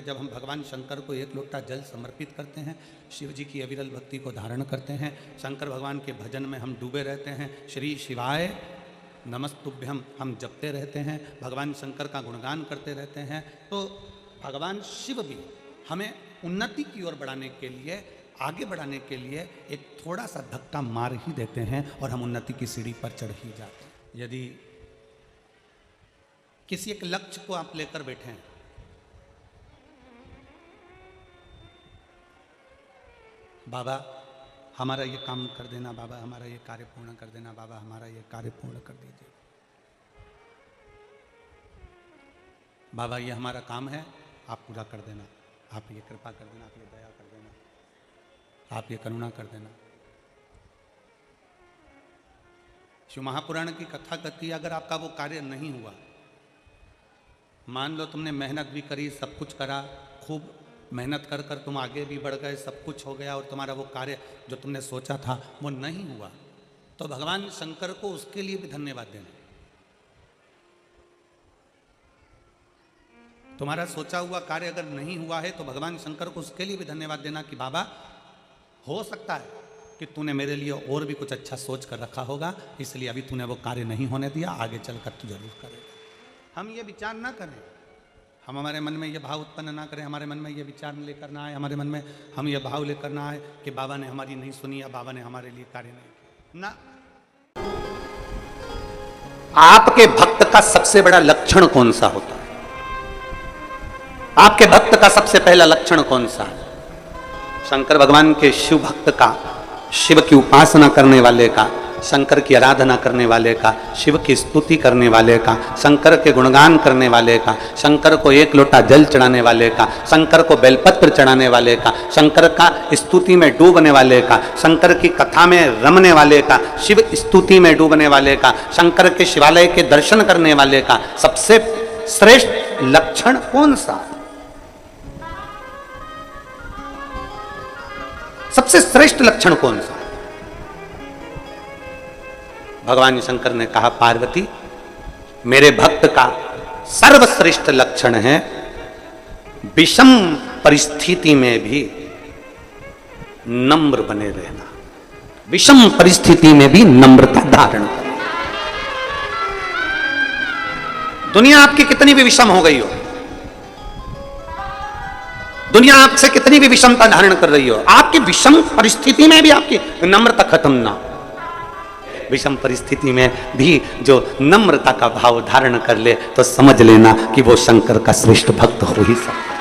जब हम भगवान शंकर को एक लोटा जल समर्पित करते हैं, शिव जी की अविरल भक्ति को धारण करते हैं, शंकर भगवान के भजन में हम डूबे रहते हैं, श्री शिवाय नमस्तुभ्यम हम जपते रहते हैं, भगवान शंकर का गुणगान करते रहते हैं, तो भगवान शिव भी हमें उन्नति की ओर बढ़ाने के लिए, आगे बढ़ाने के लिए एक थोड़ा सा धक्का मार ही देते हैं और हम उन्नति की सीढ़ी पर चढ़ ही जाते हैं। यदि किसी एक लक्ष्य को आप लेकर बैठे हैं, बाबा हमारा ये काम कर देना, बाबा हमारा ये कार्य पूर्ण कर देना, बाबा हमारा ये कार्य पूर्ण कर दीजिए, बाबा ये हमारा काम है आप पूरा कर देना, आप ये कृपा कर देना, आप ये दया कर देना, आप ये करुणा कर देना। शिव महापुराण की कथा कहती है, अगर आपका वो कार्य नहीं हुआ, मान लो तुमने मेहनत भी करी, सब कुछ करा, खूब मेहनत कर कर तुम आगे भी बढ़ गए, सब कुछ हो गया और तुम्हारा वो कार्य जो तुमने सोचा था वो नहीं हुआ, तो भगवान शंकर को उसके लिए भी धन्यवाद देना। तुम्हारा सोचा हुआ कार्य अगर नहीं हुआ है तो भगवान शंकर को उसके लिए भी धन्यवाद देना कि बाबा हो सकता है कि तूने मेरे लिए और भी कुछ अच्छा सोच कर रखा होगा, इसलिए अभी तूने वो कार्य नहीं होने दिया, आगे चलकर तू जरूर करेगा। हम ये विचार ना करें, हम हमारे मन में ये भाव उत्पन्न ना करें, हमारे मन में ये विचार लेकर ना आए, हमारे मन में हम ये भाव लेकर ना आए कि बाबा ने हमारी नहीं सुनी या बाबा ने हमारे लिए कार्य नहीं किया। ना, आपके भक्त का सबसे बड़ा लक्षण कौन सा होता है? आपके भक्त का सबसे पहला लक्षण कौन सा है? शंकर भगवान के शिव भक्त का, शिव की उपासना करने वाले का, शंकर की आराधना करने वाले का, शिव की स्तुति करने वाले का, शंकर के गुणगान करने वाले का, शंकर को एक लोटा जल चढ़ाने वाले का, शंकर को बेलपत्र चढ़ाने वाले का, शंकर का स्तुति में डूबने वाले का, शंकर की कथा में रमने वाले का, शिव स्तुति में डूबने वाले का, शंकर के शिवालय के दर्शन करने वाले का सबसे श्रेष्ठ लक्षण कौन सा है? सबसे श्रेष्ठ लक्षण कौन सा है? भगवान शंकर ने कहा, पार्वती मेरे भक्त का सर्वश्रेष्ठ लक्षण है विषम परिस्थिति में भी नम्र बने रहना, विषम परिस्थिति में भी नम्रता धारण करना। दुनिया आपकी कितनी भी विषम हो गई हो, दुनिया आपसे कितनी भी विषमता धारण कर रही हो, आपकी विषम परिस्थिति में भी आपकी नम्रता खत्म ना, विषम परिस्थिति में भी जो नम्रता का भाव धारण कर ले तो समझ लेना कि वो शंकर का श्रेष्ठ भक्त हो ही सकता है।